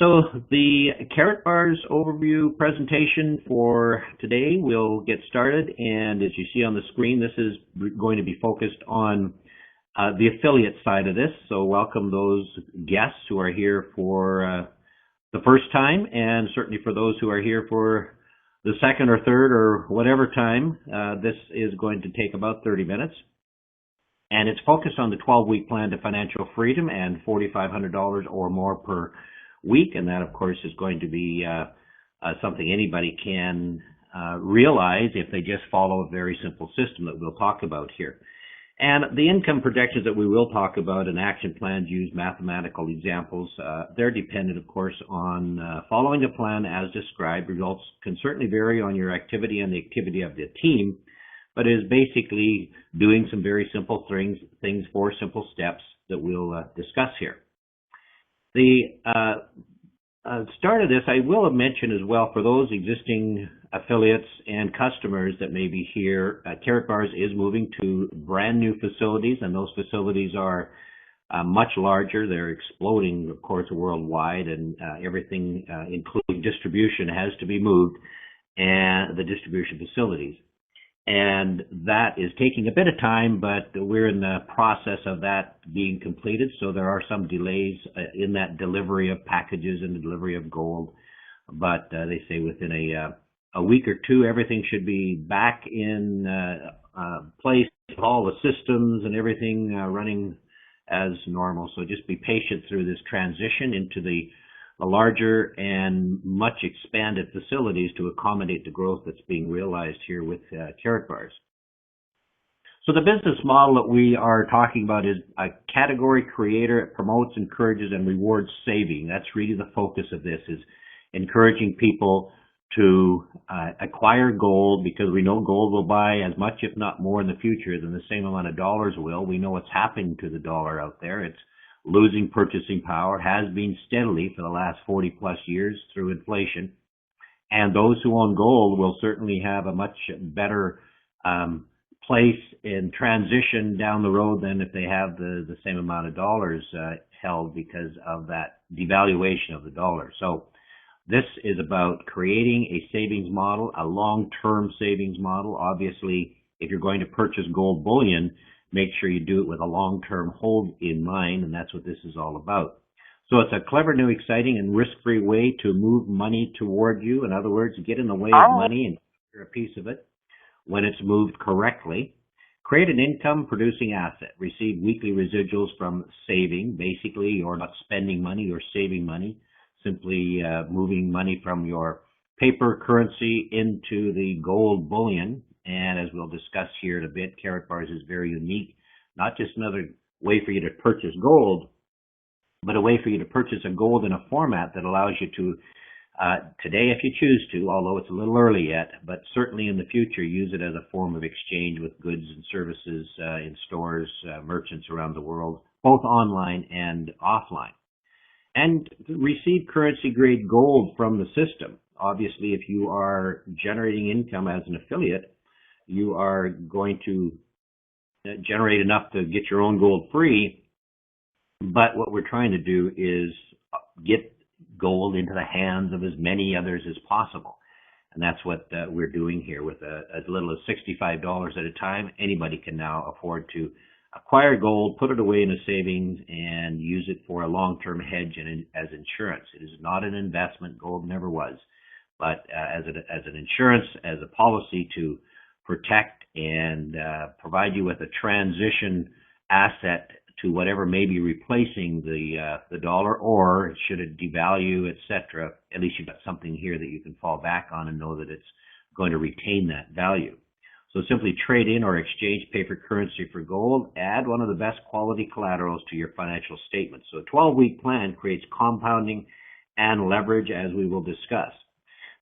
So the Karatbars overview presentation for today will get started, and as you see on the screen, this is going to be focused on the affiliate side of this. So welcome those guests who are here for the first time, and certainly for those who are here for the second or third or whatever time. This is going to take about 30 minutes. And it's focused on the 12-week plan to financial freedom and $4,500 or more per week. And that, of course, is going to be something anybody can realize if they just follow a very simple system that we'll talk about here. And the income projections that we will talk about and action plans use mathematical examples. They're dependent, of course, on following the plan as described. Results can certainly vary on your activity and the activity of the team, but it is basically doing some very simple things, 4 simple steps that we'll discuss here. The start of this, I will mention as well for those existing affiliates and customers that may be here, Karatbars is moving to brand new facilities, and those facilities are much larger. They're exploding, of course, worldwide, and everything, including distribution, has to be moved, and the distribution facilities. And that is taking a bit of time, but we're in the process of that being completed. So there are some delays in that delivery of packages and the delivery of gold. But they say within a week or two, everything should be back in place, all the systems and everything running as normal. So just be patient through this transition into the larger and much expanded facilities to accommodate the growth that's being realized here with Karatbars. So the business model that we are talking about is a category creator. It promotes, encourages, and rewards saving. That's really the focus of this, is encouraging people to acquire gold, because we know gold will buy as much, if not more, in the future than the same amount of dollars will. We know what's happening to the dollar out there. It's losing purchasing power, has been steadily for the last 40 plus years through inflation. And those who own gold will certainly have a much better place in transition down the road than if they have the same amount of dollars held because of that devaluation of the dollar. So this is about creating a savings model, a long-term savings model. Obviously, if you're going to purchase gold bullion, make sure you do it with a long-term hold in mind, and that's what this is all about. So it's a clever, new, exciting, and risk-free way to move money toward you. In other words, get in the way of money and capture a piece of it when it's moved correctly. Create an income-producing asset. Receive weekly residuals from saving. Basically, you're not spending money, you're saving money. Simply moving money from your paper currency into the gold bullion. And as we'll discuss here in a bit, Karatbars is very unique. Not just another way for you to purchase gold, but a way for you to purchase a gold in a format that allows you to, today if you choose to, although it's a little early yet, but certainly in the future, use it as a form of exchange with goods and services in stores, merchants around the world, both online and offline. And receive currency-grade gold from the system. Obviously, if you are generating income as an affiliate, you are going to generate enough to get your own gold free. But what we're trying to do is get gold into the hands of as many others as possible. And that's what we're doing here with as little as $65 at a time. Anybody can now afford to acquire gold, put it away in a savings, and use it for a long-term hedge and as insurance. It is not an investment. Gold never was. But as an insurance, as a policy to protect and provide you with a transition asset to whatever may be replacing the dollar, or should it devalue, etc. At least you've got something here that you can fall back on and know that it's going to retain that value. So simply trade in or exchange paper currency for gold. Add one of the best quality collaterals to your financial statements. So a 12-week plan creates compounding and leverage, as we will discuss.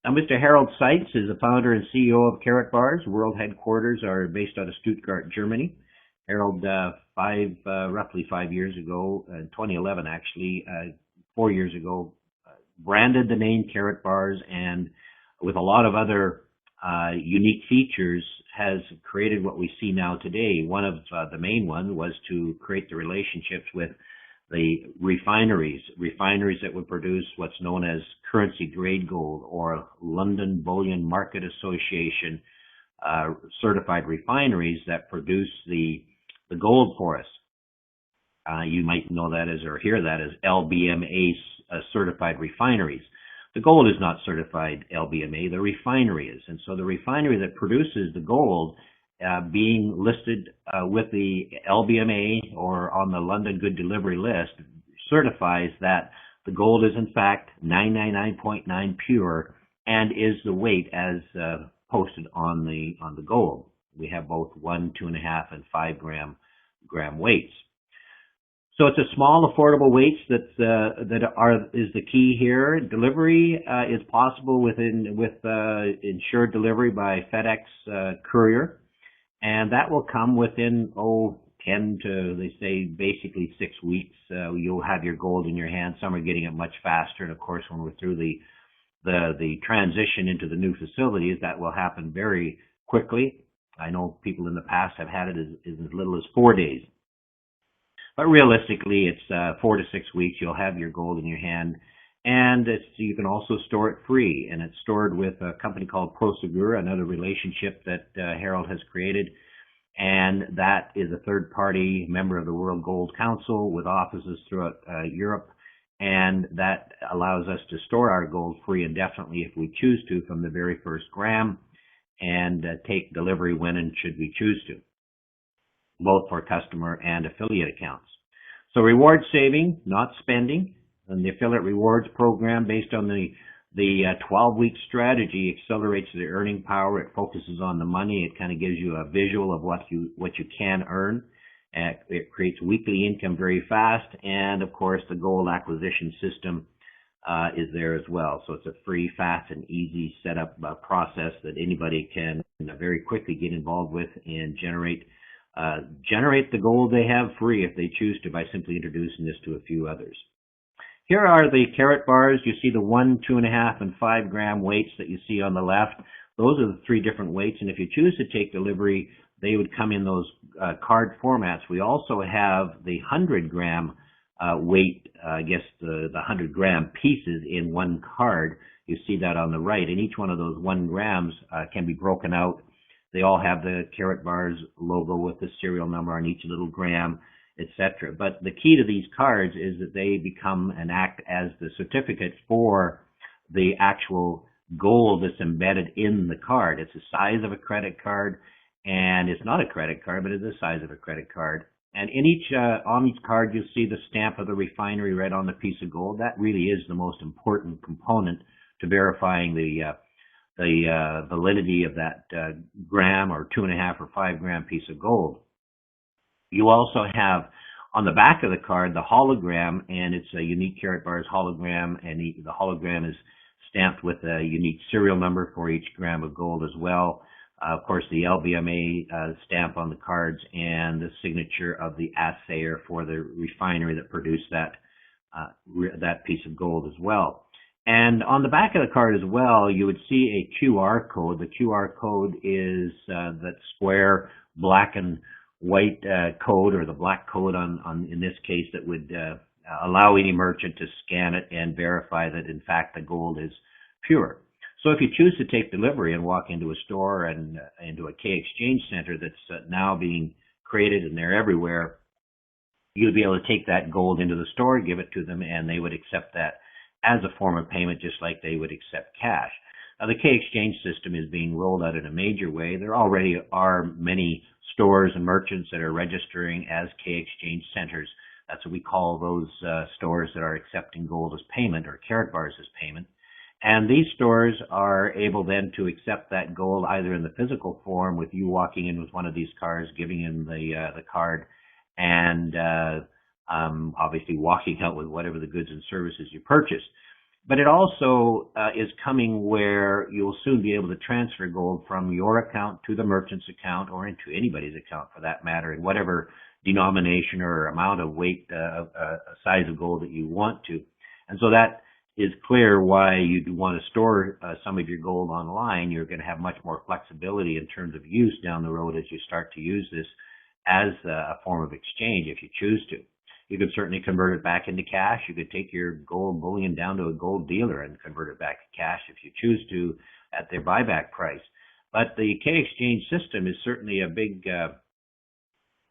Now, Mr. Harold Seitz is the founder and CEO of Karatbars. World headquarters are based out of Stuttgart, Germany. Harold, roughly 5 years ago, 2011 actually, 4 years ago, branded the name Karatbars, and with a lot of other unique features, has created what we see now today. One of the main ones was to create the relationships with the refineries that would produce what's known as currency grade gold or London Bullion Market Association certified refineries that produce the gold for us. You might know that as, or hear that as LBMA certified refineries. The gold is not certified LBMA, the refinery is. And so the refinery that produces the gold being listed with the LBMA or on the London Good Delivery list certifies that the gold is in fact 999.9 pure and is the weight as posted on the gold. We have both 1, 2.5, and 5 gram weights. So it's a small, affordable weights is the key here. Delivery is possible with insured delivery by FedEx courier, and that will come within 10 to, they say, basically 6 weeks. You'll have your gold in your hand. Some are getting it much faster, and of course, when we're through the transition into the new facilities, that will happen very quickly. I know people in the past have had it as little as 4 days. But realistically, it's 4 to 6 weeks. You'll have your gold in your hand, and you can also store it free. And it's stored with a company called Prosegur, another relationship that Harold has created, and that is a third-party member of the World Gold Council with offices throughout Europe, and that allows us to store our gold free indefinitely if we choose to from the very first gram, and take delivery when and should we choose to, both for customer and affiliate accounts. So reward saving, not spending, and the affiliate rewards program based on the 12-week strategy accelerates the earning power. It focuses on the money. It kind of gives you a visual of what you can earn. It creates weekly income very fast, and of course the gold acquisition system is there as well. So it's a free, fast, and easy setup process that anybody can very quickly get involved with and generate the gold they have free if they choose to by simply introducing this to a few others. Here are the Karatbars. You see the 1, 2.5, and 5 gram weights that you see on the left. Those are the 3 different weights, and if you choose to take delivery, they would come in those card formats. We also have the 100 gram weight, the 100 gram pieces in one card. You see that on the right, and each one of those 1 grams can be broken out. They all have the Karatbars logo with the serial number on each little gram, etc. But the key to these cards is that they become and act as the certificate for the actual gold that's embedded in the card. It's the size of a credit card, and it's not a credit card, but it's the size of a credit card. And in on each card, you'll see the stamp of the refinery right on the piece of gold. That really is the most important component to verifying the validity of that gram or 2.5 or 5 gram piece of gold. You also have on the back of the card the hologram, and it's a unique Karatbars hologram, and the hologram is stamped with a unique serial number for each gram of gold as well. Of course, the LBMA stamp on the cards and the signature of the assayer for the refinery that produced that piece of gold as well. And on the back of the card as well, you would see a QR code. The QR code is that square black and white code, or the black code on in this case, that would allow any merchant to scan it and verify that in fact the gold is pure. So if you choose to take delivery and walk into a store and into a K-Exchange center that's now being created and they're everywhere, you'll be able to take that gold into the store, give it to them, and they would accept that as a form of payment, just like they would accept cash. Now, the K-Exchange system is being rolled out in a major way. There already are many stores and merchants that are registering as K-Exchange centers. That's what we call those stores that are accepting gold as payment, or Karatbars as payment. And these stores are able then to accept that gold either in the physical form, with you walking in with one of these cars, giving in the card, and obviously walking out with whatever the goods and services you purchased. But it also is coming where you'll soon be able to transfer gold from your account to the merchant's account, or into anybody's account for that matter, in whatever denomination or amount of weight, size of gold that you want to. And so that is clear why you'd want to store some of your gold online. You're going to have much more flexibility in terms of use down the road as you start to use this as a form of exchange if you choose to. You could certainly convert it back into cash. You could take your gold bullion down to a gold dealer and convert it back to cash if you choose to at their buyback price. But the K-Exchange system is certainly a big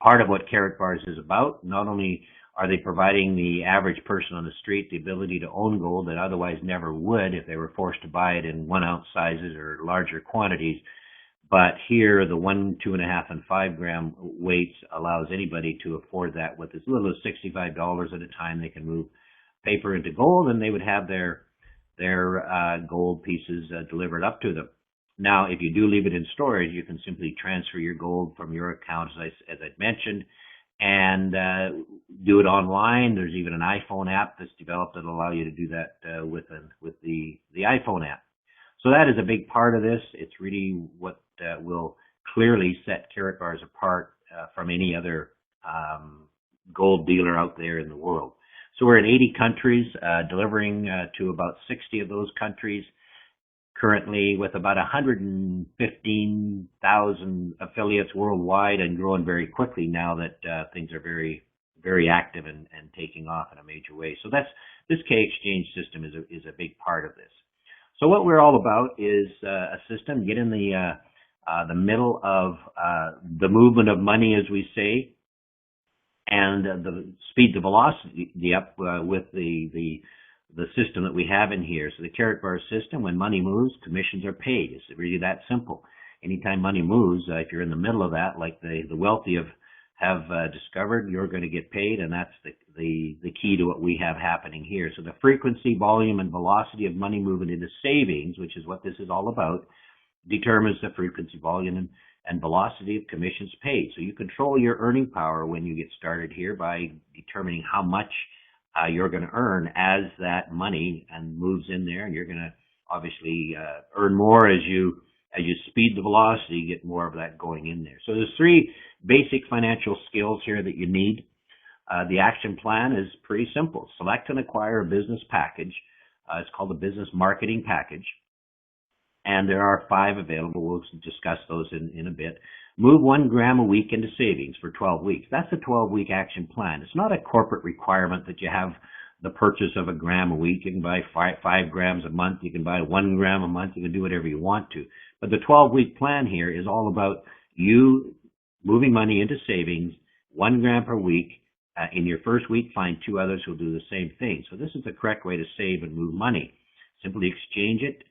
part of what Karatbars is about. Not only are they providing the average person on the street the ability to own gold that otherwise never would if they were forced to buy it in 1 ounce sizes or larger quantities, but here the 1, 2.5, and 5 gram weights allows anybody to afford that with as little as $65 at a time. They can move paper into gold, and they would have their gold pieces delivered up to them. Now, if you do leave it in storage, you can simply transfer your gold from your account, as I mentioned, and do it online. There's even an iPhone app that's developed that'll allow you to do that with the iPhone app. So that is a big part of this. It's really what will clearly set Karatbars apart from any other gold dealer out there in the world. So we're in 80 countries, delivering to about 60 of those countries currently, with about 115,000 affiliates worldwide, and growing very quickly now that things are very, very active and taking off in a major way. So this K-Exchange system is a big part of this. So what we're all about is a system, get in the middle of the movement of money, as we say, and speed the velocity up with the system that we have in here. So the Karatbars system, when money moves, commissions are paid. It's really that simple. Anytime money moves, if you're in the middle of that, like the wealthy have discovered, you're going to get paid, and that's the key to what we have happening here. So the frequency, volume, and velocity of money moving into savings, which is what this is all about, determines the frequency, volume, and velocity of commissions paid. So you control your earning power when you get started here by determining how much you're going to earn as that money and moves in there, and you're going to obviously earn more as you speed the velocity, get more of that going in there. So there's 3 basic financial skills here that you need. The action plan is pretty simple. Select and acquire a business package. It's called a business marketing package, and there are 5 available. We'll discuss those in a bit. Move 1 gram a week into savings for 12 weeks. That's a 12-week action plan. It's not a corporate requirement that you have the purchase of 1 gram a week. You can buy 5 grams a month. You can buy 1 gram a month. You can do whatever you want to. But the 12-week plan here is all about you moving money into savings, 1 gram per week. In your first week, find 2 others who will do the same thing. So this is the correct way to save and move money. Simply exchange it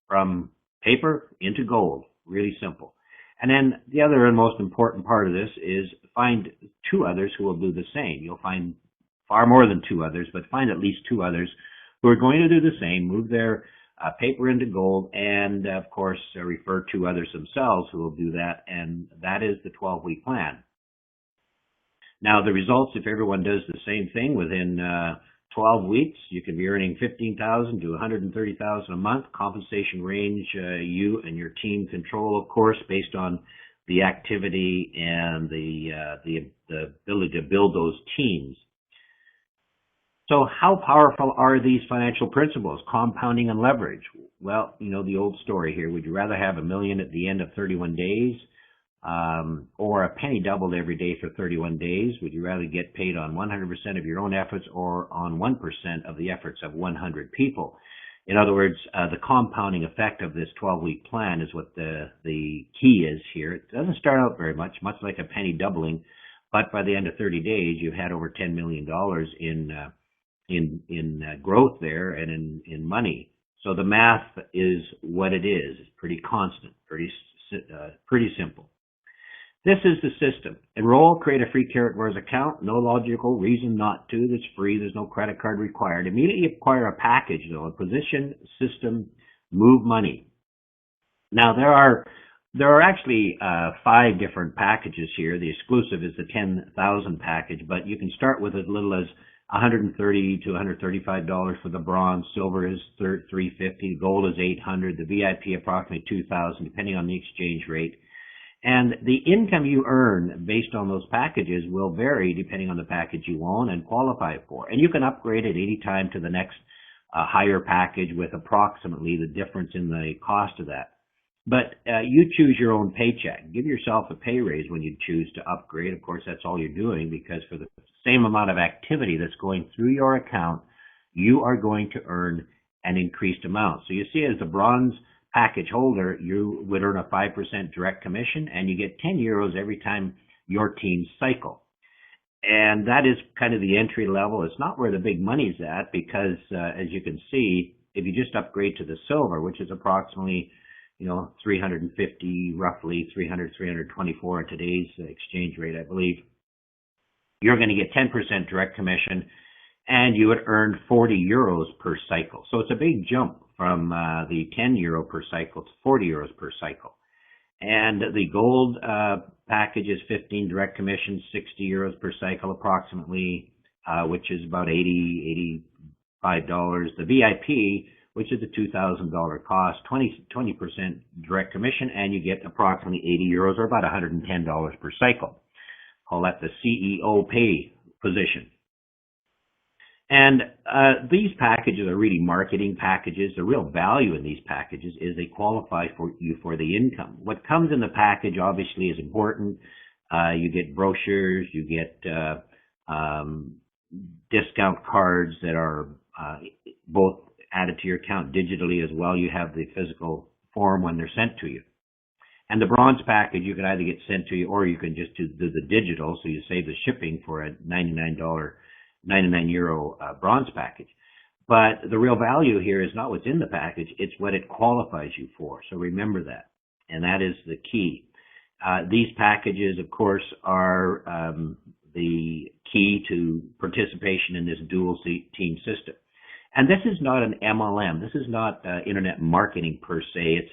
from paper into gold. Really simple. And then the other and most important part of this is find 2 others who will do the same. You'll find far more than 2 others, but find at least 2 others who are going to do the same, move their paper into gold, and of course refer 2 others themselves who will do that, and that is the 12-week plan. Now the results, if everyone does the same thing within 12 weeks, you can be earning $15,000 to $130,000 a month. Compensation range you and your team control, of course, based on the activity and the ability to build those teams. So how powerful are these financial principles, compounding and leverage? Well, you know the old story here. Would you rather have $1 million at the end of 31 days or a penny doubled every day for 31 days? Would you rather get paid on 100% of your own efforts or on 1% of the efforts of 100 people? In other words, the compounding effect of this 12-week plan is what the key is here. It doesn't start out very much like a penny doubling, but by the end of 30 days, you've had over $10 million in growth there and in money. So the math is what it is. It's pretty constant, pretty simple. This is the system. Enroll, create a free Karatbars account. No logical reason not to. It's free. There's no credit card required. Immediately acquire a package, though, a position, system, move money. Now, there are actually 5 different packages here. The exclusive is the 10,000 package, but you can start with as little as $130 to $135 for the bronze. Silver is $350. Gold is $800. The VIP approximately $2,000, depending on the exchange rate. And the income you earn based on those packages will vary depending on the package you own and qualify for. And you can upgrade at any time to the next higher package with approximately the difference in the cost of that. But you choose your own paycheck. Give yourself a pay raise when you choose to upgrade. Of course, that's all you're doing, because for the same amount of activity that's going through your account, you are going to earn an increased amount. So you see, as a bronze package holder, you would earn a 5% direct commission, and you get 10 euros every time your teams cycle. And that is kind of the entry level. It's not where the big money's at, because as you can see, if you just upgrade to the silver, which is approximately 350, roughly 324 in today's exchange rate, I believe, you're going to get 10% direct commission, and you would earn 40 euros per cycle. So it's a big jump from the 10 euro per cycle to 40 euros per cycle. And the gold package is 15 direct commission, 60 euros per cycle approximately, which is about $85. The VIP, which is a $2,000 cost, 20% direct commission, and you get approximately 80 euros or about $110 per cycle. Call that the CEO pay position. And these packages are really marketing packages. The real value in these packages is they qualify for you for the income. What comes in the package obviously is important. You get brochures, you get discount cards that are both added to your account digitally as well. You have the physical form when they're sent to you. And the bronze package, you can either get sent to you or you can just do the digital, so you save the shipping for a $99 bronze package. But the real value here is not what's in the package, it's what it qualifies you for. So remember that. And that is the key. These packages, of course, are the key to participation in this dual team system. And this is not an MLM. This is not internet marketing per se.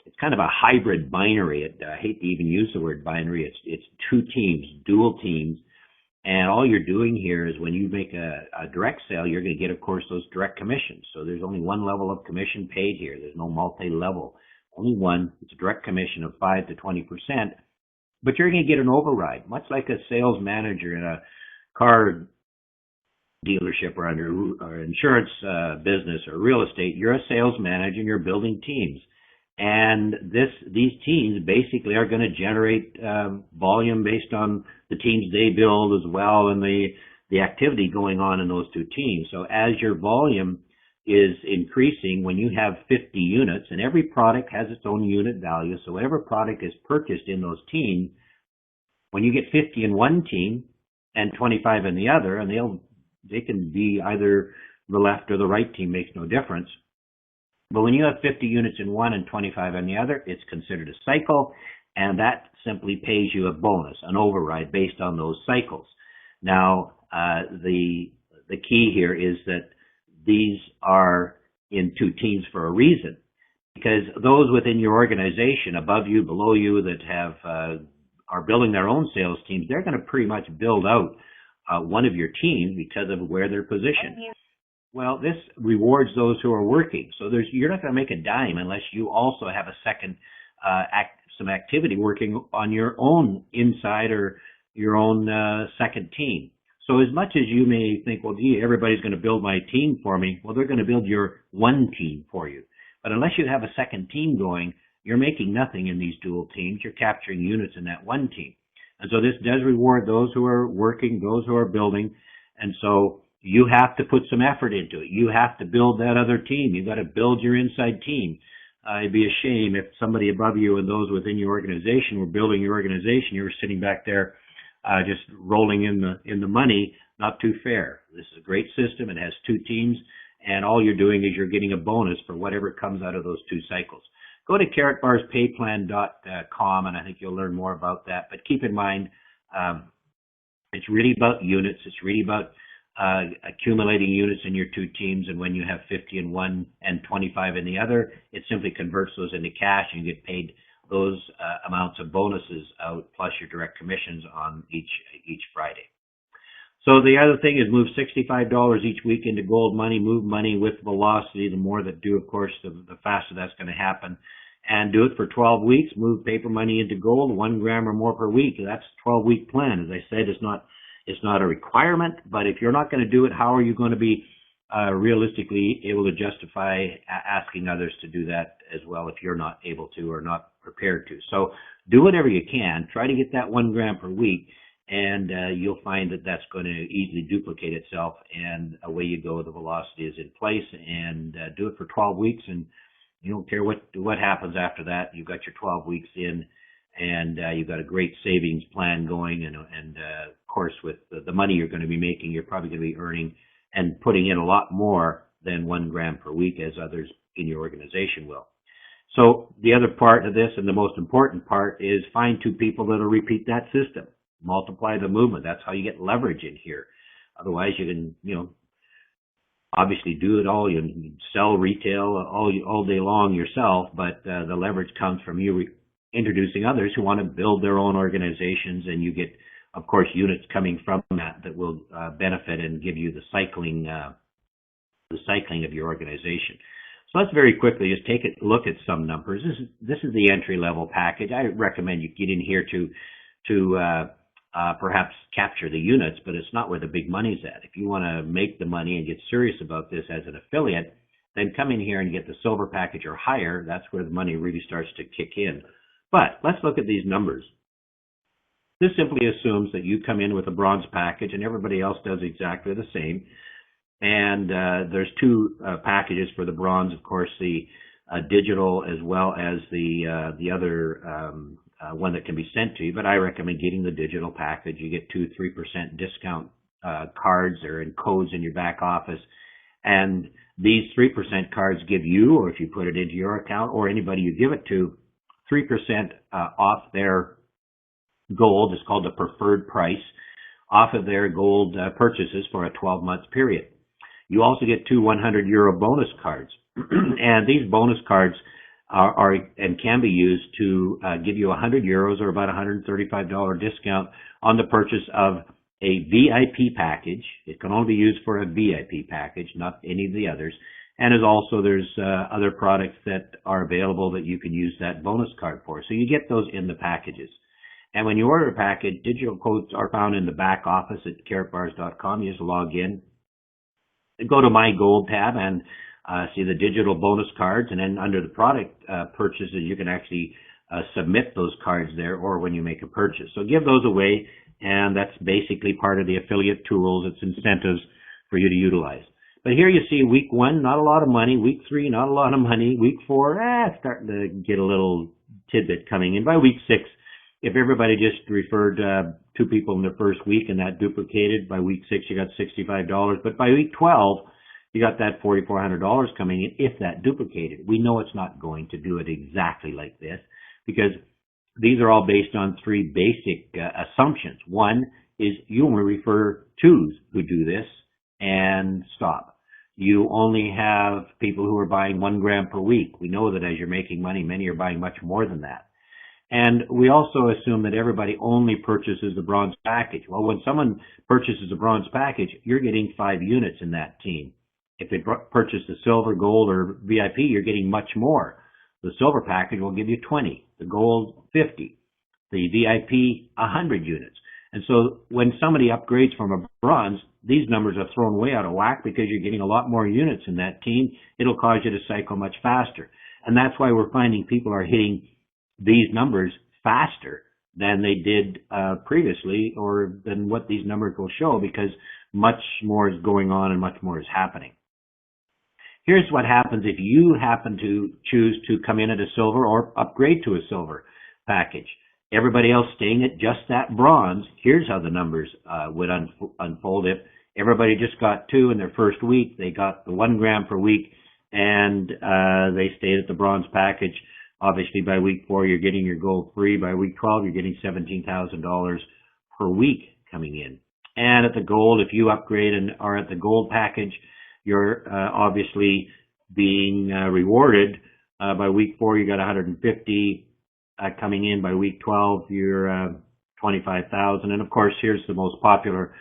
It's kind of a hybrid binary. I hate to even use the word binary. It's two teams, dual teams. And all you're doing here is when you make a direct sale, you're going to get, of course, those direct commissions. So there's only one level of commission paid here. There's no multi-level. Only one. It's a direct commission of 5 to 20%. But you're going to get an override, much like a sales manager in a car dealership or insurance business or real estate. You're a sales manager and you're building teams. And these teams basically are going to generate volume based on the teams they build as well, and the activity going on in those two teams. So as your volume is increasing, when you have 50 units, and every product has its own unit value, so whatever product is purchased in those teams, when you get 50 in one team and 25 in the other, and they can be either the left or the right team, makes no difference. But when you have 50 units in one and 25 in the other, it's considered a cycle, and that simply pays you a bonus, an override based on those cycles. Now, the key here is that these are in two teams for a reason, because those within your organization, above you, below you, that are building their own sales teams, they're going to pretty much build out one of your teams because of where they're positioned. Well, this rewards those who are working. So you're not going to make a dime unless you also have a second some activity working on your own inside or your own second team. So as much as you may think, well, gee, everybody's going to build my team for me, well, they're going to build your one team for you. But unless you have a second team going, you're making nothing in these dual teams. You're capturing units in that one team. And so this does reward those who are working, those who are building. And so you have to put some effort into it. You have to build that other team. You've got to build your inside team. It'd be a shame if somebody above you and those within your organization were building your organization. You were sitting back there just rolling in the money. Not too fair. This is a great system. It has two teams, and all you're doing is you're getting a bonus for whatever comes out of those two cycles. Go to karatbarspayplan.com, and I think you'll learn more about that. But keep in mind, it's really about units. It's really about accumulating units in your two teams, and when you have 50 in one and 25 in the other, it simply converts those into cash, and you get paid those amounts of bonuses out plus your direct commissions on each Friday. So the other thing is move $65 each week into gold money. Move money with velocity. The more that do, of course, the faster that's going to happen. And do it for 12 weeks. Move paper money into gold, 1 gram or more per week. That's a 12-week plan. As I said, it's not a requirement, but if you're not going to do it, how are you going to be realistically able to justify asking others to do that as well if you're not able to or not prepared to? So do whatever you can. Try to get that 1 gram per week. and you'll find that that's going to easily duplicate itself, and away you go. The velocity is in place, and do it for 12 weeks, and you don't care what happens after that. You've got your 12 weeks in, and you've got a great savings plan going, and of course, with the money you're going to be making, you're probably going to be earning and putting in a lot more than 1 gram per week, as others in your organization will. So the other part of this, and the most important part, is find 2 people that'll repeat that system. Multiply the movement. That's how you get leverage in here. Otherwise, you can, obviously do it all. You can sell retail all day long yourself, but the leverage comes from you introducing others who want to build their own organizations, and you get, of course, units coming from that will benefit and give you the cycling of your organization. So let's very quickly just take a look at some numbers. This is the entry-level package. I recommend you get in here to perhaps capture the units, but it's not where the big money's at. If you want to make the money and get serious about this as an affiliate, then come in here and get the silver package or higher. That's where the money really starts to kick in. But let's look at these numbers. This simply assumes that you come in with a bronze package and everybody else does exactly the same. And there's 2 packages for the bronze, of course, the digital as well as the other one that can be sent to you. But I recommend getting the digital package. You get 2-3% discount cards or in codes in your back office. And these 3% cards give you, or if you put it into your account or anybody you give it to, 3% off their gold. It's called the preferred price, off of their gold purchases for a 12-month period. You also get 2 €100 bonus cards. And these bonus cards are and can be used to give you €100 or about $135 discount on the purchase of a VIP package. It can only be used for a VIP package, not any of the others. And there's other products that are available that you can use that bonus card for. So you get those in the packages. And when you order a package, digital codes are found in the back office at karatbars.com. You just log in, go to My Gold tab, and see the digital bonus cards. And then under the product purchases, you can actually submit those cards there, or when you make a purchase. So give those away, and that's basically part of the affiliate tools. It's incentives for you to utilize. But here you see week 1, not a lot of money. Week 3, not a lot of money. Week 4, it's starting to get a little tidbit coming in. By week 6, if everybody just referred 2 people in the first week and that duplicated, by week 6 you got $65. But by week 12, you got that $4,400 coming in if that duplicated. We know it's not going to do it exactly like this, because these are all based on 3 basic assumptions. One is you only refer 2s who do this and stop. You only have people who are buying 1 gram per week. We know that as you're making money, many are buying much more than that. And we also assume that everybody only purchases the bronze package. Well, when someone purchases a bronze package, you're getting 5 units in that team. If they purchase the silver, gold, or VIP, you're getting much more. The silver package will give you 20, the gold 50, the VIP 100 units. And so when somebody upgrades from a bronze, these numbers are thrown way out of whack because you're getting a lot more units in that team. It'll cause you to cycle much faster. And that's why we're finding people are hitting these numbers faster than they did previously, or than what these numbers will show, because much more is going on and much more is happening. Here's what happens if you happen to choose to come in at a silver or upgrade to a silver package. Everybody else staying at just that bronze, here's how the numbers would unfold. If everybody just got 2 in their first week, they got the 1 gram per week, and they stayed at the bronze package. Obviously, by week 4, you're getting your gold free. By week 12, you're getting $17,000 per week coming in. And at the gold, if you upgrade and are at the gold package, you're obviously being rewarded. By week 4, you got 150 coming in. By week 12, you're 25,000. And of course, here's the most popular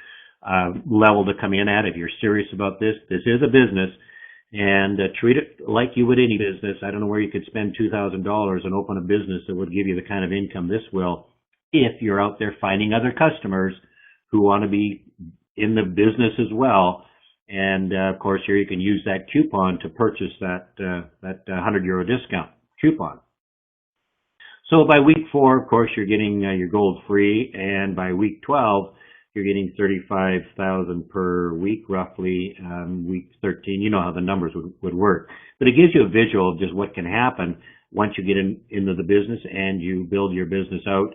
level to come in at if you're serious about this. This is a business. And treat it like you would any business. I don't know where you could spend $2,000 and open a business that would give you the kind of income this will, if you're out there finding other customers who want to be in the business as well. And of course, here you can use that coupon to purchase that €100 discount coupon. So by week 4, of course, you're getting your gold free, and by week 12, you're getting 35,000 per week, roughly. Week 13, you know how the numbers would work, but it gives you a visual of just what can happen once you get into the business and you build your business out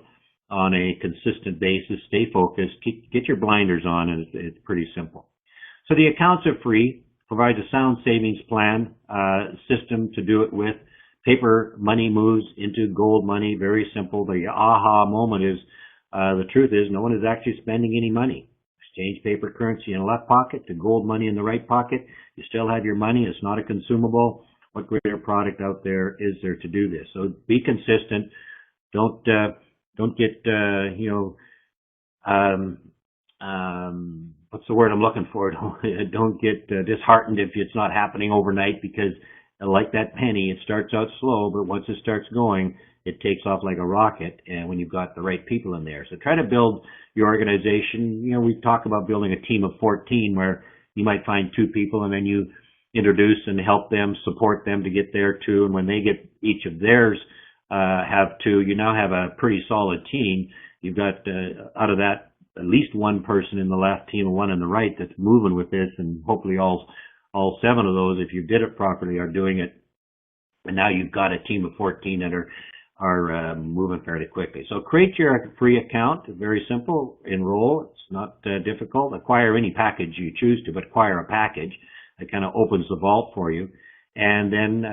on a consistent basis. Stay focused, get your blinders on, and it's pretty simple. So the accounts are free, provides a sound savings plan system to do it with. Paper money moves into gold money, very simple. The aha moment is, the truth is, no one is actually spending any money. Exchange paper currency in the left pocket to gold money in the right pocket. You still have your money. It's not a consumable. What greater product out there is there to do this? So be consistent. Don't get, what's the word I'm looking for? Don't get disheartened if it's not happening overnight, because like that penny, it starts out slow, but once it starts going, it takes off like a rocket, and when you've got the right people in there. So try to build your organization. We talk about building a team of 14 where you might find 2 people and then you introduce and help them, support them to get there too. And when they get each of theirs, have 2, you now have a pretty solid team. You've got, out of that, at least 1 person in the left team and 1 in the right that's moving with this, and hopefully all 7 of those, if you did it properly, are doing it. And now you've got a team of 14 that are moving fairly quickly. So create your free account. Very simple. Enroll. It's not difficult. Acquire any package you choose to, but acquire a package that kind of opens the vault for you. And then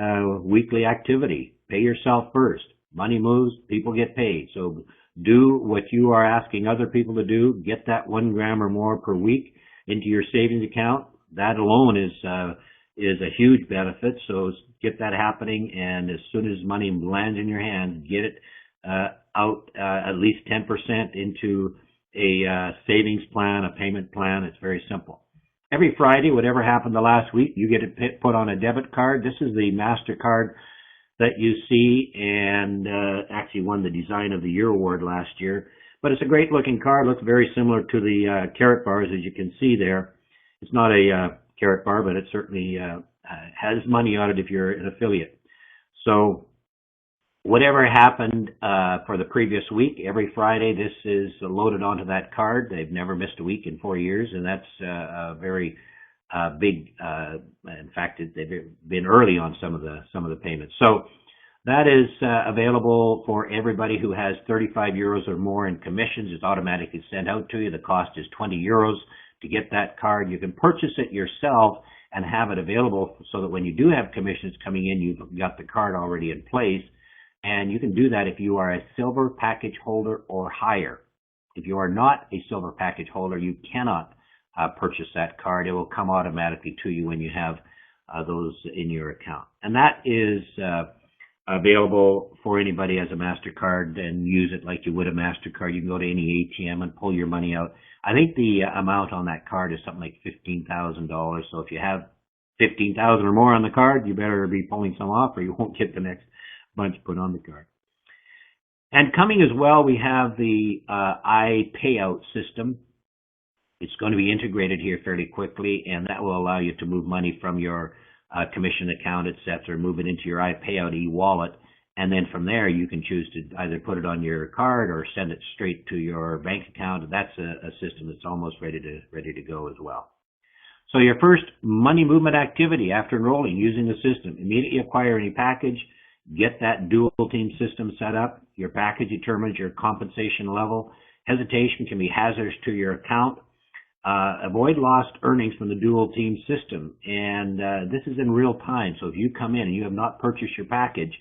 weekly activity. Pay yourself first. Money moves. People get paid. So do what you are asking other people to do. Get that 1 gram or more per week into your savings account. That alone is a huge benefit. So get that happening, and as soon as money lands in your hands, get it out at least 10% into a savings plan, a payment plan. It's very simple. Every Friday, whatever happened the last week, you get it put on a debit card. This is the MasterCard that you see, and actually won the Design of the Year award last year. But it's a great looking card. Looks very similar to the Karatbars, as you can see there. It's not a Karatbar, but it certainly has money on it if you're an affiliate. So whatever happened for the previous week, every Friday this is loaded onto that card. They've never missed a week in 4 years, and that's a very big. In fact, they've been early on some of the payments. So that is available for everybody who has 35 euros or more in commissions. It's automatically sent out to you. The cost is 20 euros to get that card. You can purchase it yourself and have it available so that when you do have commissions coming in, you've got the card already in place. And you can do that if you are a silver package holder or higher. If you are not a silver package holder, you cannot purchase that card. It will come automatically to you when you have those in your account. And that is available for anybody as a MasterCard, and use it like you would a MasterCard. You can go to any ATM and pull your money out. I think the amount on that card is something like $15,000. So if you have $15,000 or more on the card, you better be pulling some off, or you won't get the next bunch put on the card. And coming as well, we have the iPayout system. It's going to be integrated here fairly quickly, and that will allow you to move money from your commission account, etc., move it into your iPayout e-wallet, and then from there you can choose to either put it on your card or send it straight to your bank account. That's a system that's almost ready to go as well. So your first money movement activity after enrolling using the system: immediately acquire any package, get that dual team system set up. Your package determines your compensation level. Hesitation can be hazardous to your account. Avoid lost earnings from the dual team system, and this is in real time. So if you come in and you have not purchased your package,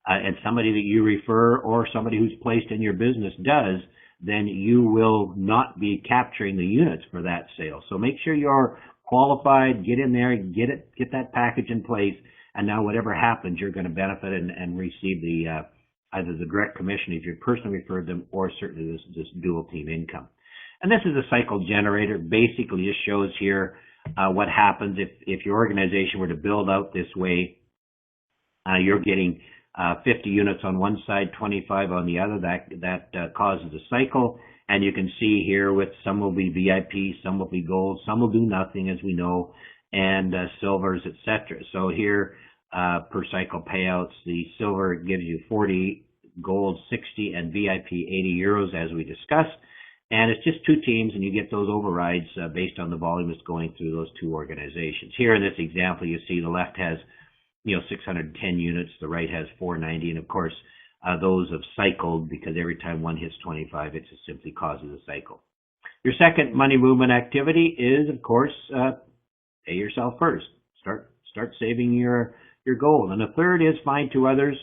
and somebody that you refer or somebody who's placed in your business does, then you will not be capturing the units for that sale. So make sure you're qualified, get in there, get that package in place, and now whatever happens, you're going to benefit and receive the either the direct commission if you personally referred them, or certainly this dual team income. And this is a cycle generator. Basically, it shows here what happens if your organization were to build out this way. You're getting 50 units on one side, 25 on the other. That causes a cycle. And you can see here with some will be VIP, some will be gold, some will do nothing, as we know, and silvers, etc. So here, per cycle payouts, the silver gives you 40 Gold 60 and VIP 80 euros as we discussed. And it's just 2 teams, and you get those overrides based on the volume that's going through those 2 organizations. Here in this example, you see the left has 610 units, the right has 490, and of course those have cycled because every time one hits 25, it just simply causes a cycle. Your second money movement activity is, of course, pay yourself first. Start saving your gold. And the third is find 2 others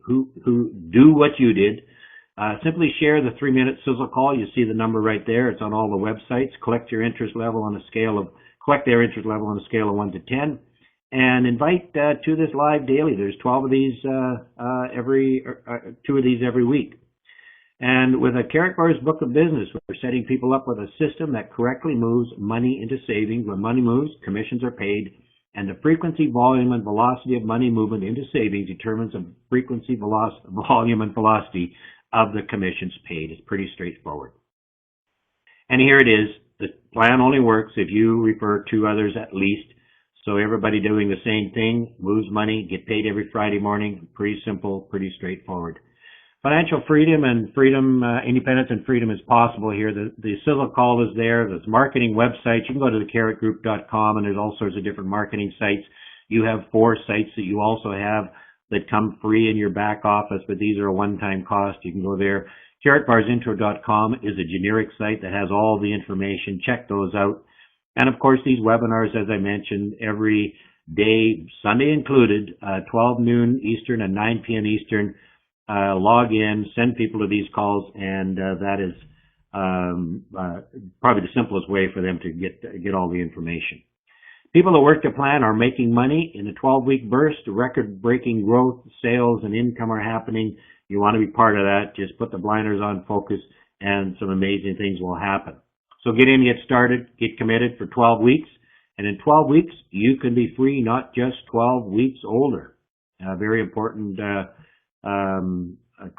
who do what you did. Simply share the 3-minute sizzle call. You see the number right there. It's on all the websites. Collect their interest level on a scale of 1 to 10, and invite to this live daily. There's 12 of these 2 of these every week. And with a Karatbars book of business, we're setting people up with a system that correctly moves money into savings. When money moves, commissions are paid, and the frequency, volume, and velocity of money movement into savings determines the frequency, volume, and velocity of the commissions paid. It's pretty straightforward. And here it is. The plan only works if you refer 2 others at least. So everybody doing the same thing, moves money, get paid every Friday morning. Pretty simple, pretty straightforward. Financial freedom and independence and freedom is possible here. The sizzle call is there. There's marketing websites. You can go to thecaratgroup.com, and there's all sorts of different marketing sites. You have 4 sites that you also have that come free in your back office, but these are a one-time cost. You can go there. Karatbarsintro.com is a generic site that has all the information. Check those out. And of course, these webinars, as I mentioned, every day, Sunday included, 12 noon Eastern and 9 p.m. Eastern. Log in, send people to these calls, and that is probably the simplest way for them to get all the information. People that work to plan are making money in a 12-week burst. Record-breaking growth, sales, and income are happening. You want to be part of that. Just put the blinders on, focus, and some amazing things will happen. So get in, get started, get committed for 12 weeks. And in 12 weeks, you can be free, not just 12 weeks older. Very important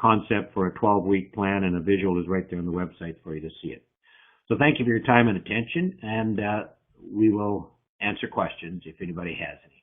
concept for a 12-week plan, and a visual is right there on the website for you to see it. So thank you for your time and attention, and we will answer questions if anybody has any.